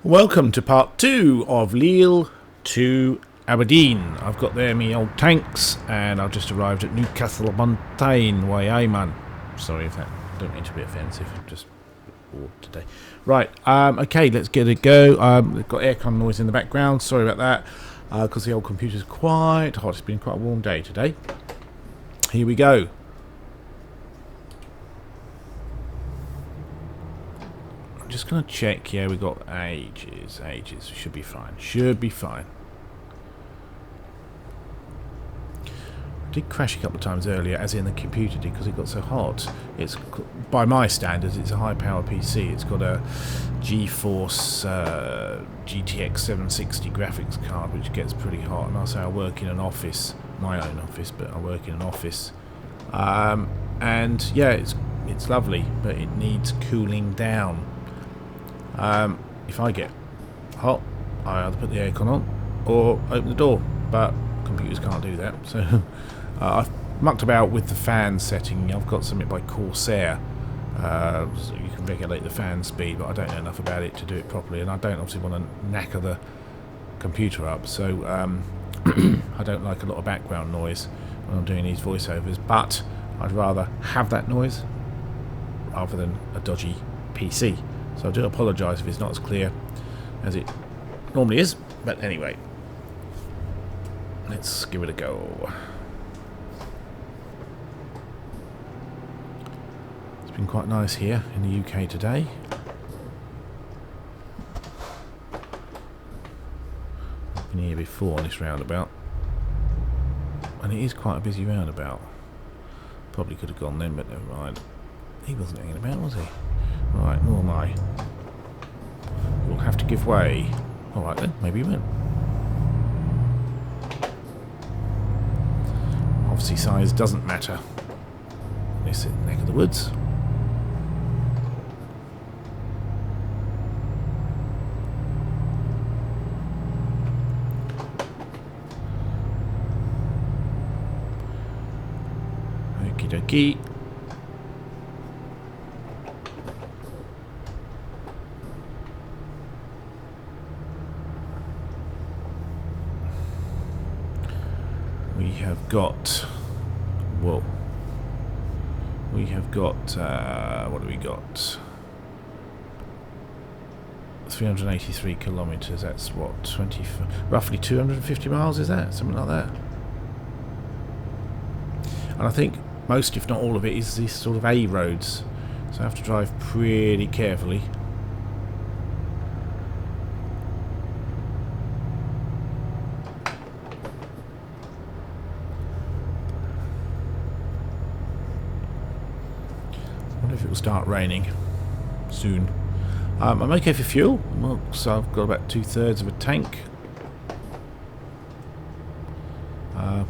Welcome to part 2 of Lille to Aberdeen. I've got there me old tanks and I've just arrived at Newcastle upon Tyne. Why, aye man. Sorry if that, don't mean to be offensive, I'm just bored today. Right, okay, let's get a go. We've got aircon noise in the background, sorry about that, because the old computer's quite hot. It's been quite a warm day today. Here we go. I'm just going to check. Yeah, we got ages. Should be fine. I did crash a couple of times earlier, as in the computer did, because it got so hot. It's, by my standards, it's a high-power PC. It's got a GeForce GTX 760 graphics card, which gets pretty hot. And I say I work in an office, my own office, but I work in an office. And yeah, it's lovely, but it needs cooling down. If I get hot, I either put the aircon on or open the door, but computers can't do that. So I've mucked about with the fan setting. I've got something by Corsair, so you can regulate the fan speed, but I don't know enough about it to do it properly, and I don't obviously want to knacker the computer up, so I don't like a lot of background noise when I'm doing these voiceovers, but I'd rather have that noise rather than a dodgy PC. So I do apologise if it's not as clear as it normally is, but anyway, let's give it a go. It's been quite nice here in the UK today. I've been here before on this roundabout, and it is quite a busy roundabout. Probably could have gone then, but never mind. He wasn't hanging about, was he? Right, nor am I. You'll have to give way. Alright then, maybe you will. Obviously size doesn't matter. This is the neck of the woods. Okie dokie. We have got, whoa, we have got, what do we got? 383 kilometres, that's what, roughly 250 miles, is that? Something like that. And I think most, if not all of it, is these sort of A roads, so I have to drive pretty carefully. If it will start raining soon. I'm okay for fuel, so I've got about 2/3 of a tank.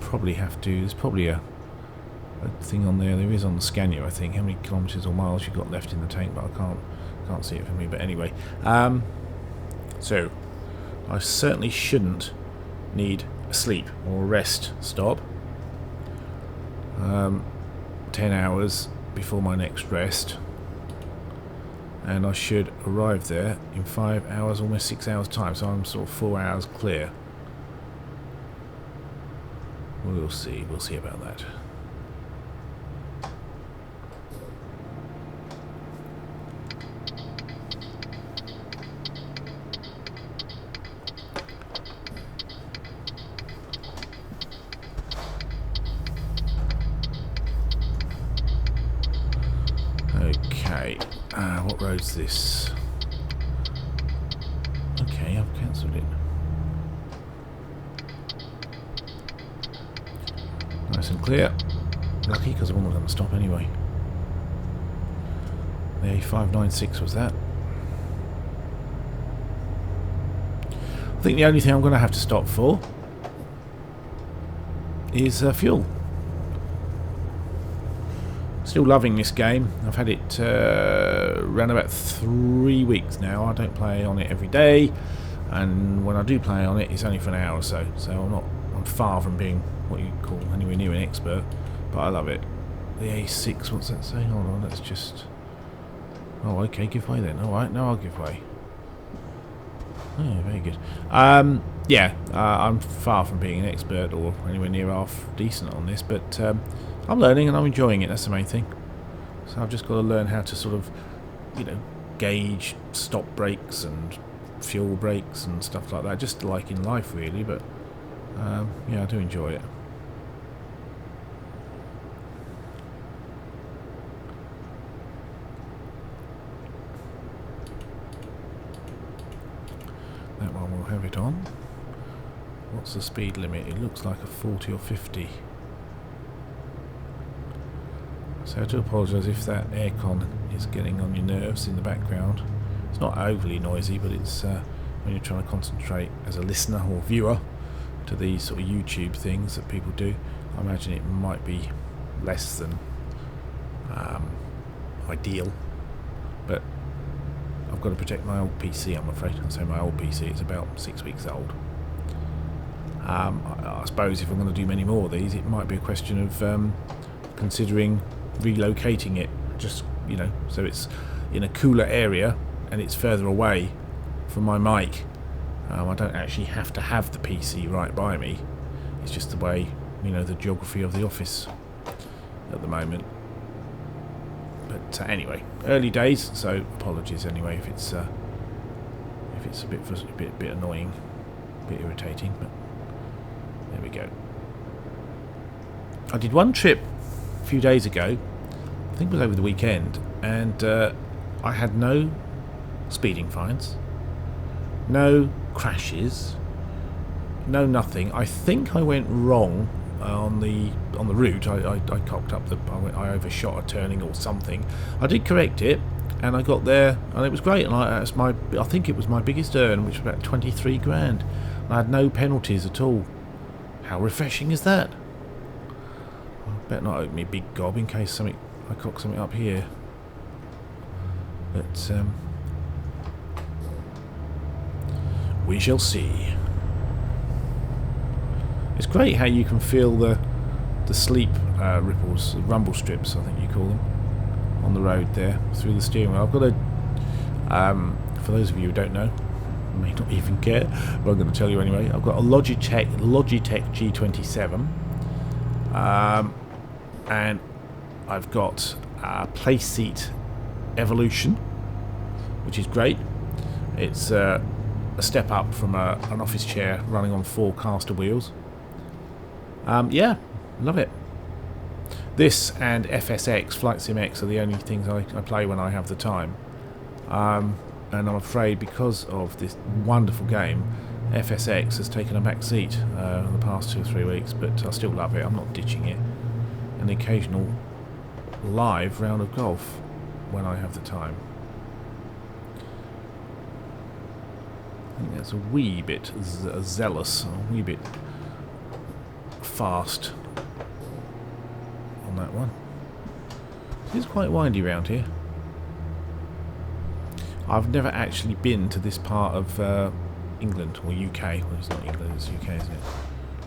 Probably have to, there's probably a thing on there is on the Scania, I think, how many kilometres or miles you've got left in the tank, but I can't see it for me, but anyway. So I certainly shouldn't need a sleep or a rest stop. 10 hours before my next rest, and I should arrive there in 5 hours, almost 6 hours time, so I'm sort of 4 hours clear. We'll see about that. Okay, what road's this? Okay, I've cancelled it. Nice and clear. Lucky, because I wasn't going to stop anyway. The A596 was that. I think the only thing I'm going to have to stop for is fuel. Still loving this game. I've had it around about 3 weeks now. I don't play on it every day, and when I do play on it, it's only for an hour or so. So I'm far from being what you call anywhere near an expert, but I love it. The A6, what's that saying? Hold on, let's just... Oh, okay, give way then. Alright, now I'll give way. Oh, very good. Yeah, I'm far from being an expert or anywhere near half decent on this, but I'm learning and I'm enjoying it. That's the main thing. So I've just got to learn how to sort of, you know, gauge stop brakes and fuel brakes and stuff like that, just like in life really, but yeah, I do enjoy it. That one will have it on. What's the speed limit? It looks like a 40 or 50. So I do apologise if that aircon is getting on your nerves in the background. It's not overly noisy, but it's when you're trying to concentrate as a listener or viewer to these sort of YouTube things that people do, I imagine it might be less than ideal. But I've got to protect my old PC, I'm afraid. I say my old PC, it's about 6 weeks old. I suppose if I'm going to do many more of these, it might be a question of considering relocating it, just, you know, so it's in a cooler area and it's further away from my mic. I don't actually have to have the PC right by me. It's just the way, you know, the geography of the office at the moment. But anyway, early days, so apologies anyway if it's a bit annoying, a bit irritating, but there we go. I did one trip a few days ago, I think it was over the weekend, and I had no speeding fines, no crashes, no nothing. I think I went wrong on the route. I cocked up I overshot a turning or something. I did correct it, and I got there, and it was great. And I think it was my biggest earn, which was about 23 grand. I had no penalties at all. How refreshing is that? I better not open me a big gob in case I cock something up here. But we shall see. It's great how you can feel the sleep ripples, rumble strips, I think you call them, on the road there through the steering wheel. I've got a, for those of you who don't know, may not even care, but I'm going to tell you anyway. I've got a Logitech G27, and I've got a Playseat Evolution, which is great. It's a step up from an office chair running on 4 caster wheels. Yeah, love it. This and FSX, Flight Sim X, are the only things I play when I have the time. And I'm afraid because of this wonderful game, FSX has taken a back seat in the past 2 or 3 weeks, but I still love it. I'm not ditching it. An occasional live round of golf when I have the time. I think that's a wee bit zealous, a wee bit fast on that one. It's quite windy around here. I've never actually been to this part of England, or UK. Well, it's not England, it's UK, isn't it?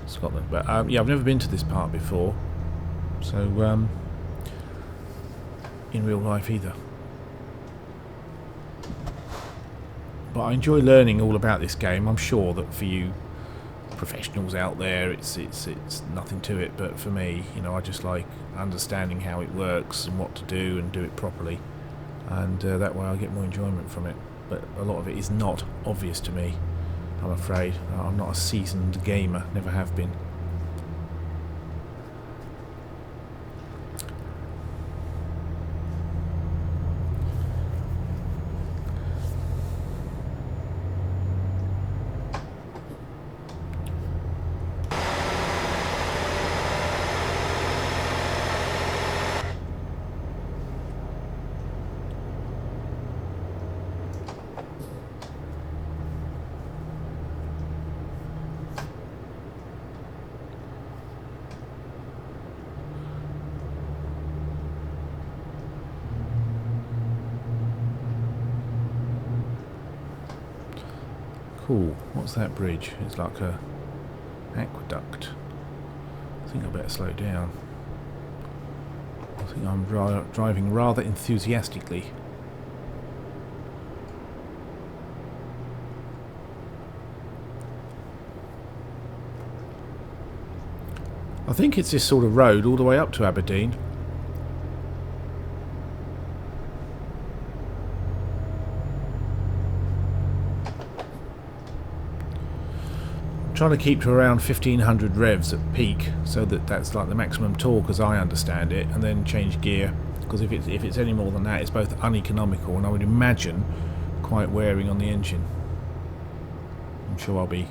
Scotland. But yeah, I've never been to this part before. So, in real life either. But I enjoy learning all about this game. I'm sure that for you professionals out there, it's nothing to it. But for me, you know, I just like understanding how it works and what to do and do it properly. And that way I get more enjoyment from it. But a lot of it is not obvious to me, I'm afraid. I'm not a seasoned gamer, never have been. Cool. What's that bridge? It's like a aqueduct. I think I better slow down. I think I'm driving rather enthusiastically. I think it's this sort of road all the way up to Aberdeen. I'm trying to keep to around 1500 revs at peak, so that's like the maximum torque as I understand it, and then change gear, because if it's any more than that, it's both uneconomical and I would imagine quite wearing on the engine. I'm sure I'll be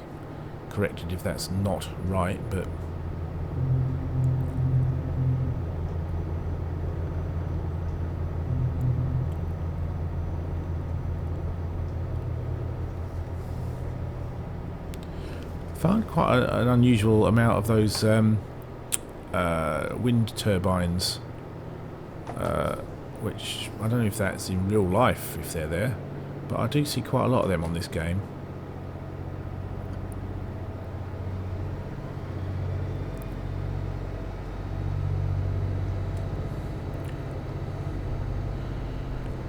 corrected if that's not right, but found quite an unusual amount of those wind turbines, which I don't know if that's in real life, if they're there, but I do see quite a lot of them on this game.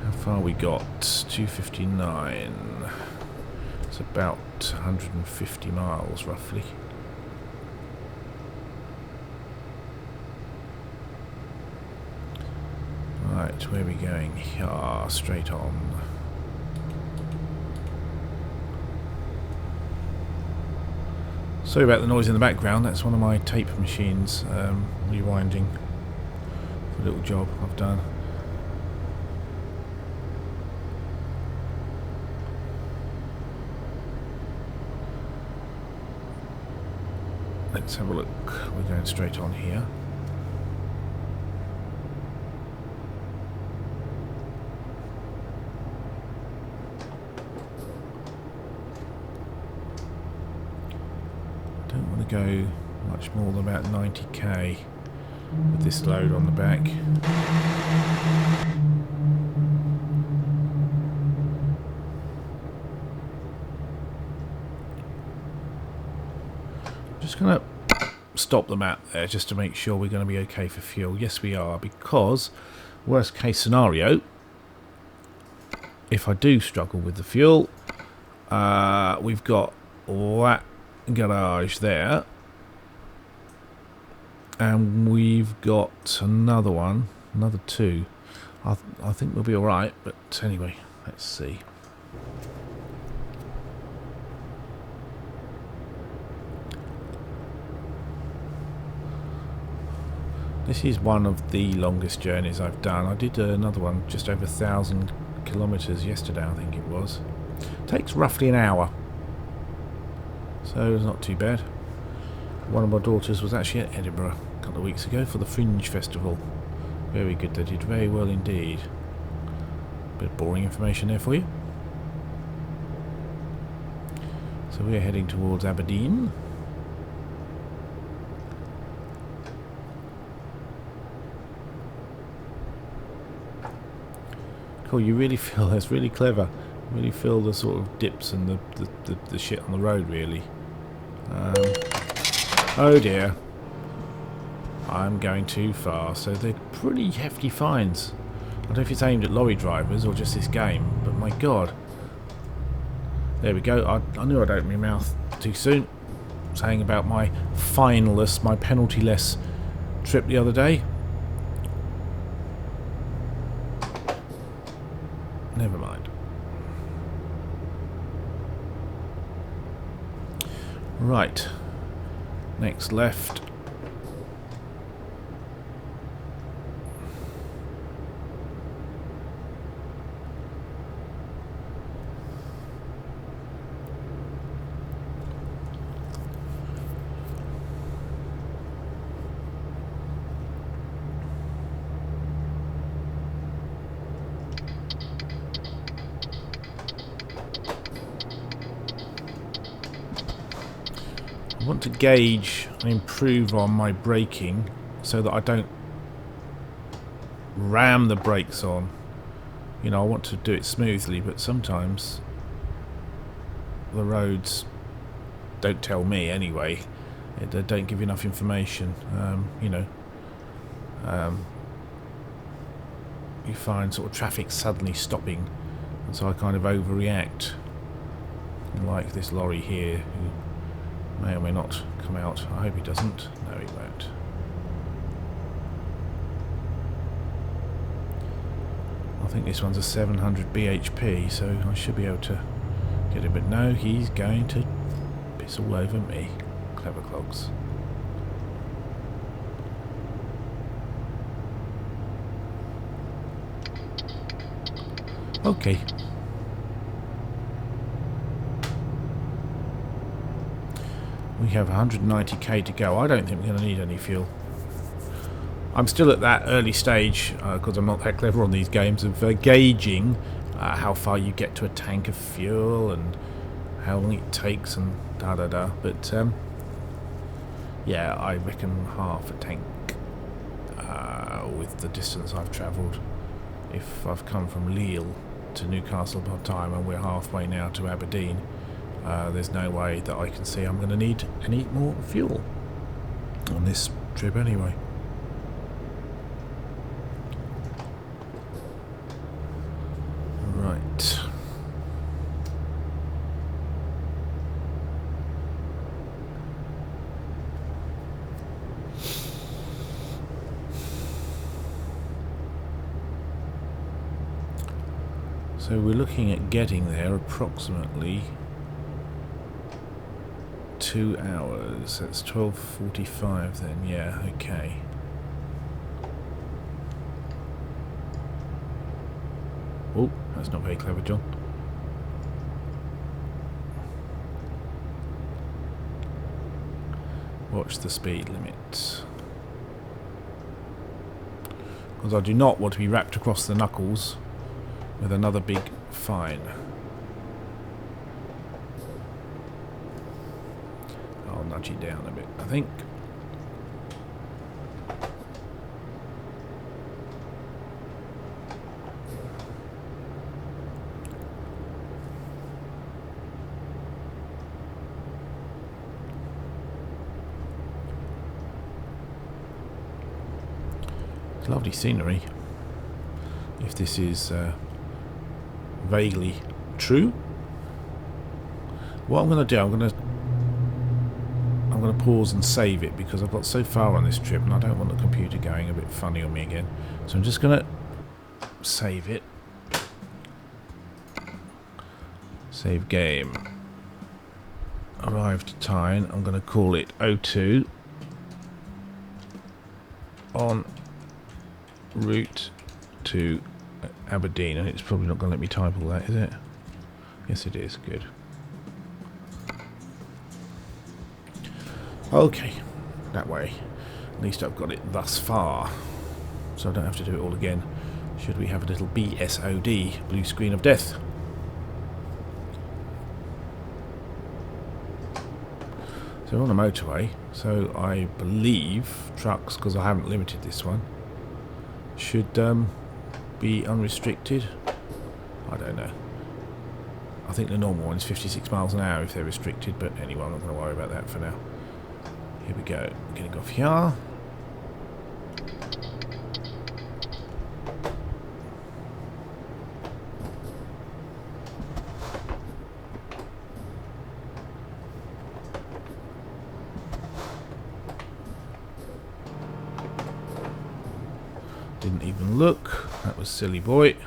How far we got? 259. It's about 150 miles roughly. Right, where are we going? Ah, straight on. Sorry about the noise in the background, that's one of my tape machines rewinding for a little job I've done. Let's have a look. We're going straight on here. Don't want to go much more than about 90k with this load on the back. Just going to stop the map there just to make sure we're going to be okay for fuel. Yes, we are, because worst case scenario, if I do struggle with the fuel, we've got that garage there, and we've got another one, another two. I think we'll be alright, but anyway, let's see. This is one of the longest journeys I've done. I did another one just over 1,000 kilometres yesterday, I think it was. Takes roughly an hour, so it's not too bad. One of my daughters was actually at Edinburgh a couple of weeks ago for the Fringe Festival. Very good, they did very well indeed. Bit of boring information there for you. So we're heading towards Aberdeen. Cool, you really feel, that's really clever. You really feel the sort of dips and the shit on the road, really. Oh dear. I'm going too far, so they're pretty hefty fines. I don't know if it's aimed at lorry drivers or just this game, but my god. There we go, I knew I'd open my mouth too soon, saying about my fineless, my penalty-less trip the other day. Never mind. Right. Next left. I want to gauge and improve on my braking so that I don't ram the brakes on. You know, I want to do it smoothly, but sometimes the roads don't tell me anyway. They don't give you enough information. You know, you find sort of traffic suddenly stopping, and so I kind of overreact. Like this lorry here, who May or may not come out. I hope he doesn't. No, he won't. I think this one's a 700 bhp, so I should be able to get it. But no, he's going to piss all over me. Clever clogs. Okay. We have 190k to go. I don't think we're going to need any fuel. I'm still at that early stage, because I'm not that clever on these games, of gauging how far you get to a tank of fuel and how long it takes and da-da-da. But, yeah, I reckon half a tank with the distance I've travelled. If I've come from Lille to Newcastle by time and we're halfway now to Aberdeen, there's no way that I can see I'm going to need any more fuel on this trip anyway. Right. So we're looking at getting there approximately 2 hours. That's 12:45 then. Yeah, okay. Oh, that's not very clever, John. Watch the speed limit. Because I do not want to be wrapped across the knuckles with another big fine. I'll nudge it down a bit, I think. It's lovely scenery, if this is vaguely true. What I'm going to do, I'm going to pause and save it, because I've got so far on this trip and I don't want the computer going a bit funny on me again. So I'm just going to save it. Save game. Arrived time. I'm going to call it 02. En route to Aberdeen, and it's probably not going to let me type all that, is it? Yes, it is. Good. Okay, that way. At least I've got it thus far, so I don't have to do it all again. Should we have a little BSOD, blue screen of death? So we're on a motorway, so I believe trucks, because I haven't limited this one, should be unrestricted. I don't know. I think the normal one is 56 miles an hour if they're restricted, but anyway, I'm not going to worry about that for now. Here we go. Getting off here. Didn't even look. That was silly boy.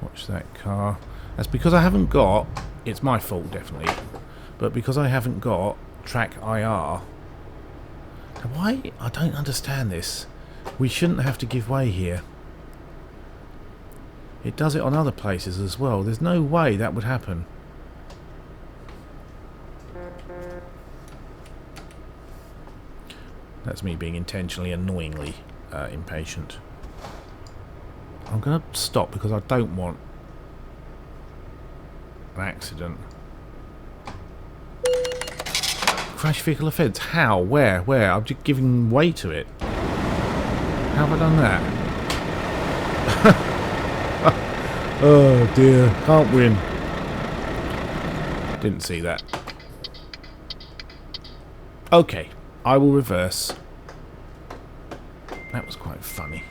Watch that car. That's because I haven't got... It's my fault, definitely. But because I haven't got track IR... Why? I don't understand this. We shouldn't have to give way here. It does it on other places as well. There's no way that would happen. That's me being intentionally annoyingly impatient. I'm going to stop because I don't want an accident. Crash vehicle offence. How? Where? Where? I'm just giving way to it. How have I done that? Oh dear. Can't win. Didn't see that. Okay. I will reverse. That was quite funny.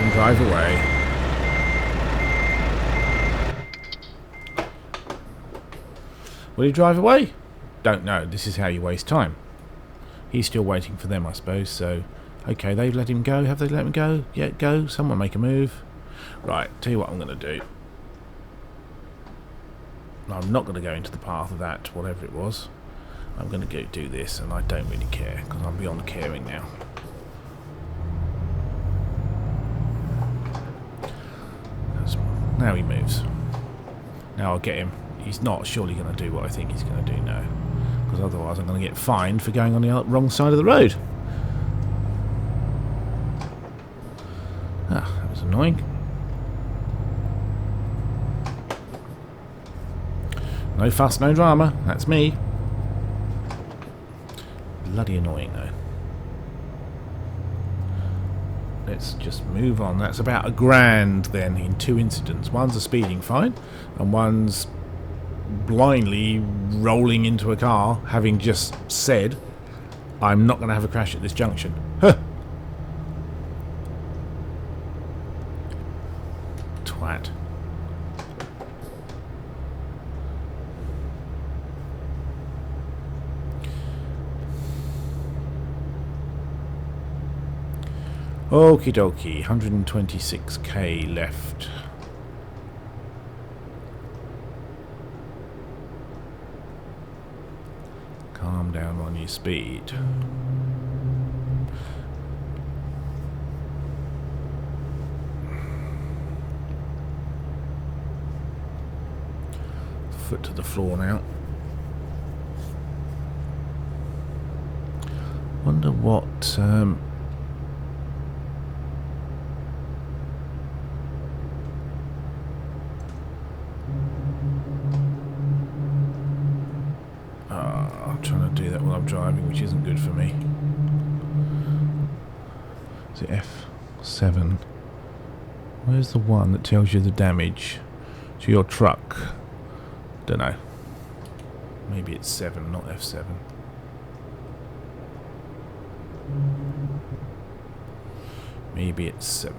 him drive away. Will he drive away? Don't know. This is how you waste time. He's still waiting for them, I suppose, so... Okay, they've let him go. Have they let him go? Yeah, go. Someone make a move. Right, tell you what I'm going to do. I'm not going to go into the path of that, whatever it was. I'm going to go do this, and I don't really care, because I'm beyond caring now. Now he moves. Now I'll get him. He's not surely going to do what I think he's going to do now, because otherwise I'm going to get fined for going on the wrong side of the road. Ah, that was annoying. No fuss, no drama. That's me. Bloody annoying though. Let's just move on. That's about £1,000 then in 2 incidents. One's a speeding fine, and one's blindly rolling into a car, having just said, "I'm not going to have a crash at this junction." Huh. Twat. Okie dokie, 126k left. Calm down on your speed. Foot to the floor now. Wonder what I'm trying to do that while I'm driving, which isn't good for me. Is it F7? Where's the one that tells you the damage to your truck? Don't know. Maybe it's 7, not F7. Maybe it's 7.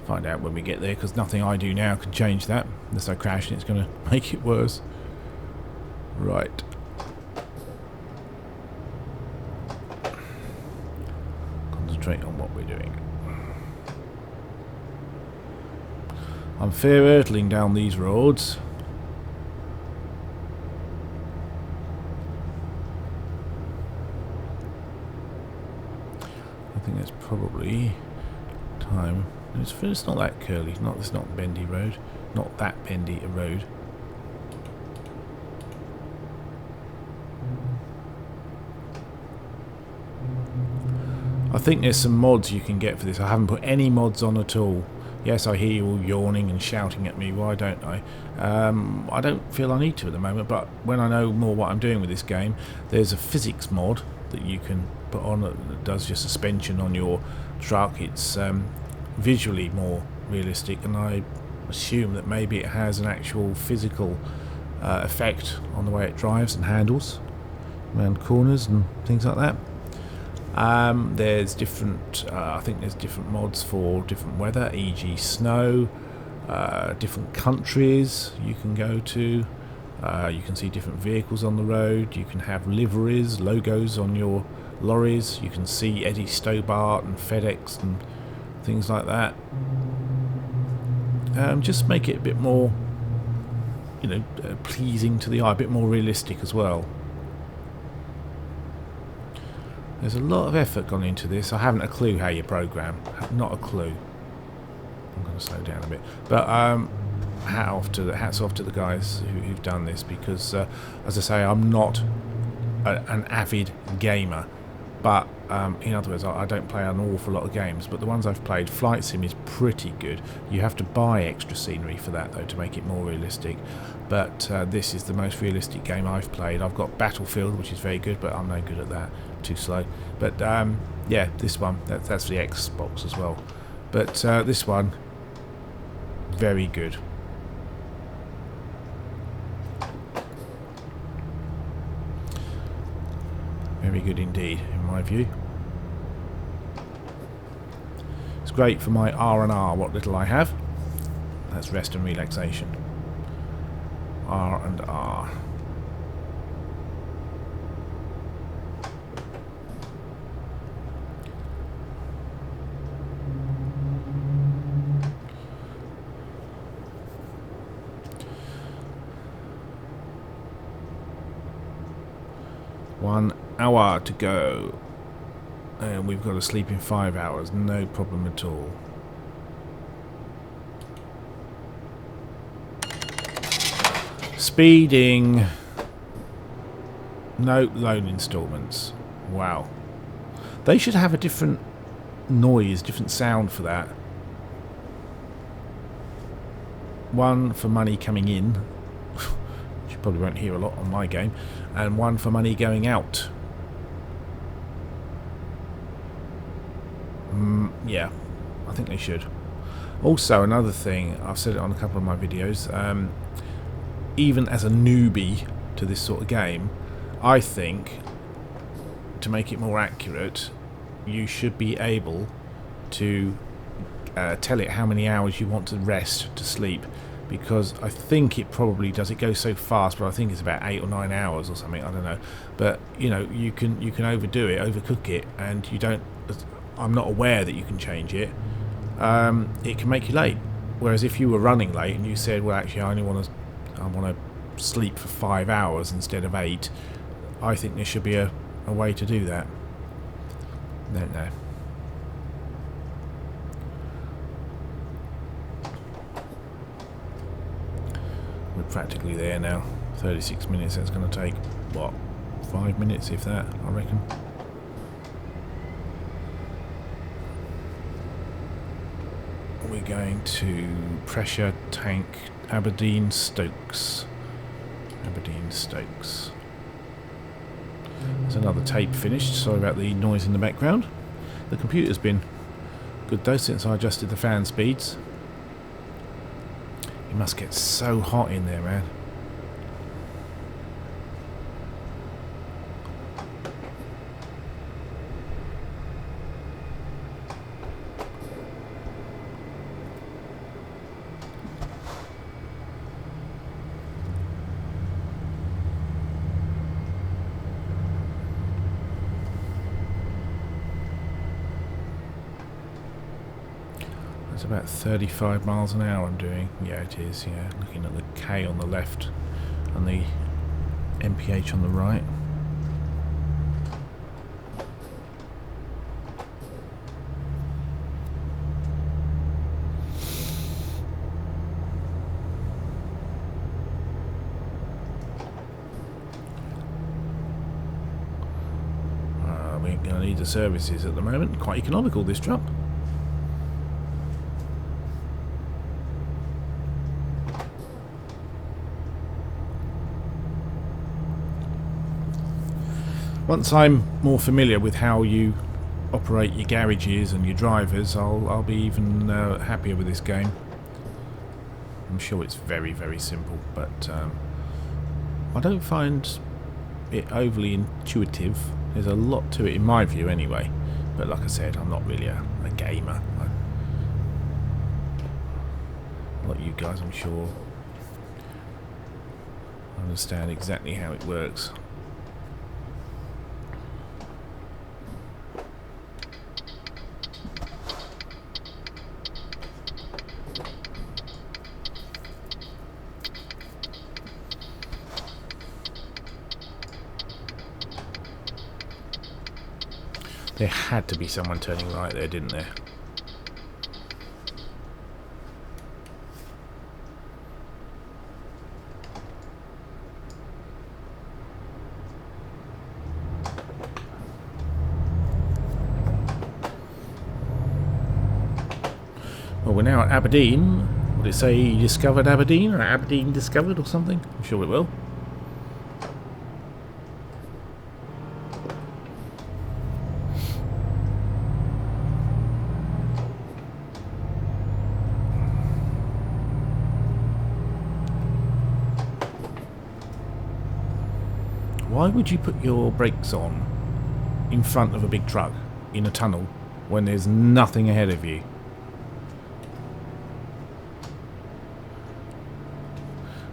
Find out when we get there, because nothing I do now can change that. Unless I crash and it's going to make it worse. Right. Concentrate on what we're doing. I'm fair hurtling down these roads. I think that's probably time. It's not that curly. It's not bendy road. Not that bendy a road. I think there's some mods you can get for this. I haven't put any mods on at all. Yes, I hear you all yawning and shouting at me. Why don't I? I don't feel I need to at the moment, but when I know more what I'm doing with this game, there's a physics mod that you can put on that does your suspension on your truck. It's visually more realistic, and I assume that maybe it has an actual physical effect on the way it drives and handles around corners and things like that. There's different, I think there's different mods for different weather, e.g. snow, different countries you can go to, you can see different vehicles on the road, you can have liveries, logos on your lorries, you can see Eddie Stobart and FedEx and things like that. Just make it a bit more, you know, pleasing to the eye, a bit more realistic as well. There's a lot of effort gone into this. I haven't a clue how you program. Not a clue. I'm going to slow down a bit. But hats off to the guys who've done this, because, as I say, I'm not an avid gamer. But in other words, I don't play an awful lot of games. But the ones I've played, Flight Sim is pretty good. You have to buy extra scenery for that, though, to make it more realistic. But this is the most realistic game I've played. I've got Battlefield, which is very good, but I'm no good at that. Too slow. But yeah, this one, that's the Xbox as well. But this one, very good. Very good indeed, in my view. It's great for my R&R, what little I have. That's rest and relaxation. R&R. One hour to go. And we've got to sleep in 5 hours. No problem at all. Speeding. No loan installments. Wow. They should have a different noise, different sound for that. One for money coming in, which you probably won't hear a lot on my game, and one for money going out. Yeah, I think they should. Also, another thing, I've said it on a couple of my videos, even as a newbie to this sort of game, I think to make it more accurate, you should be able to tell it how many hours you want to rest, to sleep, because I think it probably does. It goes so fast, but I think it's about 8 or 9 hours or something. I don't know, but you know, you can overdo it, overcook it, and you don't. I'm not aware that you can change it. It can make you late. Whereas if you were running late and you said, well, actually, I want to sleep for 5 hours instead of 8, I think there should be a way to do that. Don't know. We're practically there now. 36 minutes. That's going to take, what, 5 minutes, if that, I reckon. We're going to pressure tank Aberdeen Stokes. Aberdeen Stokes. There's another tape finished. Sorry about the noise in the background. The computer's been good though since I adjusted the fan speeds. It must get so hot in there, man. It's about 35 miles an hour I'm doing. Yeah, it is, yeah. Looking at the K on the left and the MPH on the right. We ain't going to need the services at the moment. Quite economical, this truck. Once I'm more familiar with how you operate your garages and your drivers, I'll be even happier with this game. I'm sure it's very, very simple, but I don't find it overly intuitive. There's a lot to it in my view anyway, but like I said, I'm not really a gamer. Like you guys, I'm sure, understand exactly how it works. There had to be someone turning right there, didn't there? Well, we're now at Aberdeen. Would it say you discovered Aberdeen, or Aberdeen discovered, or something? I'm sure it will. Why would you put your brakes on in front of a big truck in a tunnel when there's nothing ahead of you?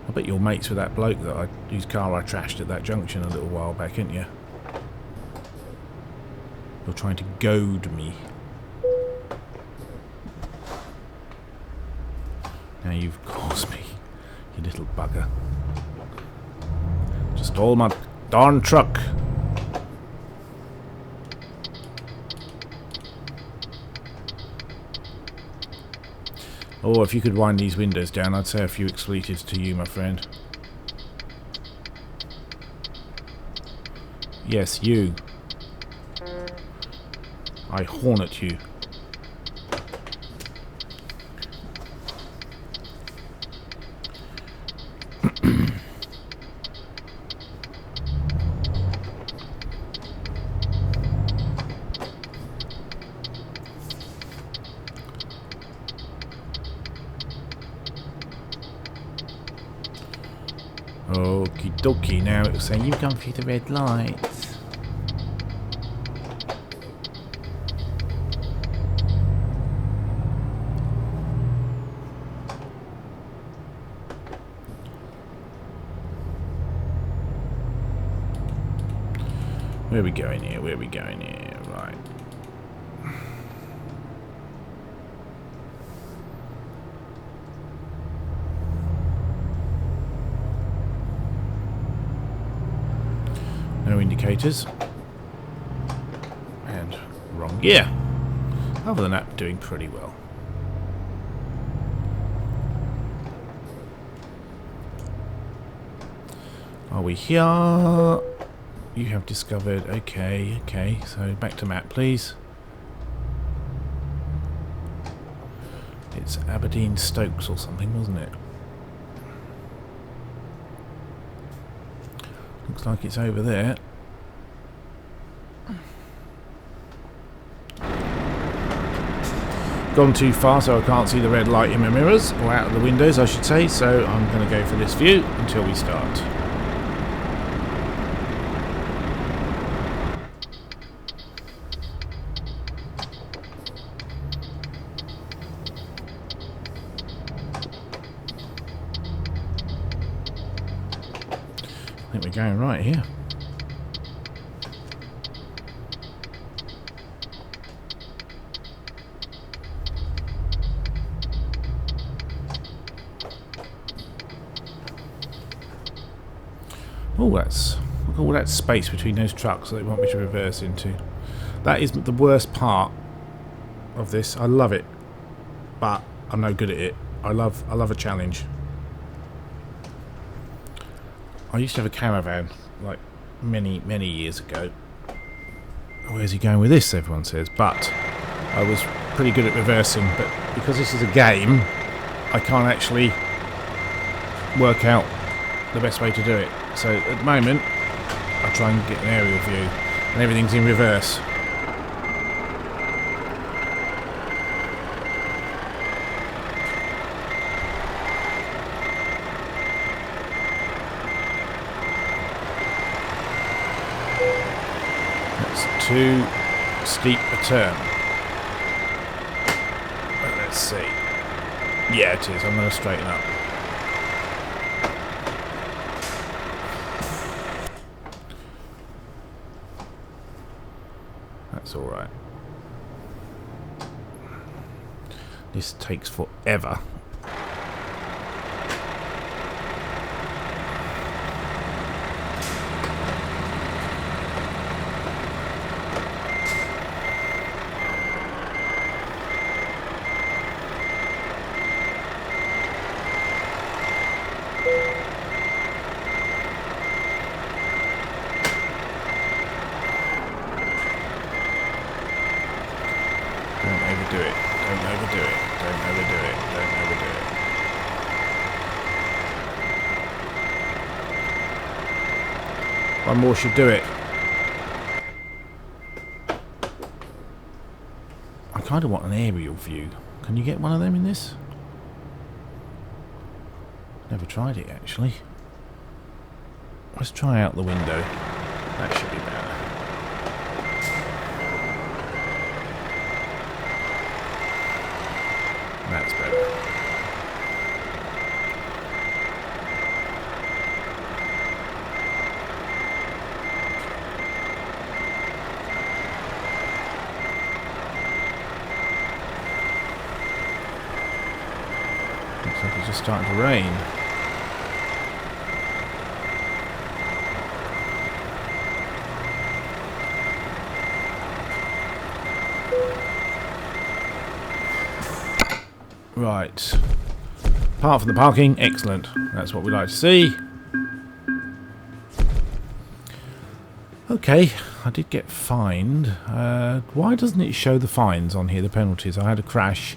I bet you're mates with that bloke whose car I trashed at that junction a little while back, ain't you? You're trying to goad me. Now you've caused me, you little bugger. Just stole my darn truck. Oh, if you could wind these windows down, I'd say a few expletives to you, my friend. Yes, you. I horn at you. Okie dokie, now it will say you've gone through the red lights. Where are we going here? Where are we going here? Right. No indicators. And wrong gear. Other than that, doing pretty well. Are we here? You have discovered. Okay, okay. So back to map, please. It's Aberdeen Stokes or something, wasn't it? Looks like it's over there. Gone too far, so I can't see the red light in my mirrors, or out of the windows, I should say. So I'm going to go for this view until we start. I think we're going right here. Oh, that's look at all that space between those trucks that they want me to reverse into. That is the worst part of this. I love it, but I'm no good at it. I love a challenge. I used to have a caravan, like many years ago. Where's he going with this, everyone says. But I was pretty good at reversing, but because this is a game, I can't actually work out the best way to do it. So at the moment, I try and get an aerial view, and everything's in reverse. Too steep a turn. But let's see. Yeah, it is. I'm going to straighten up. That's all right. This takes forever. Don't overdo it. Don't overdo it. Don't overdo it. Don't overdo it. One more should do it. I kind of want an aerial view. Can you get one of them in this? Never tried it actually. Let's try out the window. That should be better. That's better. Looks like it's just starting to rain. Right. Apart from the parking, excellent. That's what we like to see. Okay, I did get fined. Why doesn't it show the fines on here, the penalties? I had a crash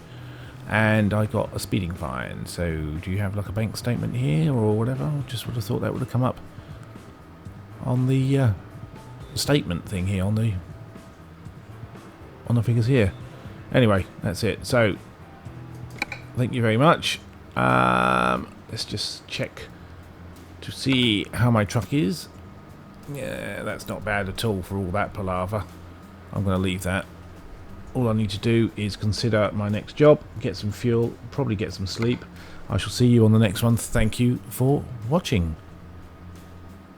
and I got a speeding fine. So do you have like a bank statement here or whatever? I just would have thought that would have come up on the statement thing here, on the figures here. Anyway, that's it. So thank you very much. Let's just check to see how my truck is. Yeah, that's not bad at all for all that palaver. I'm going to leave that. All I need to do is consider my next job, get some fuel, probably get some sleep. I shall see you on the next one. Thank you for watching.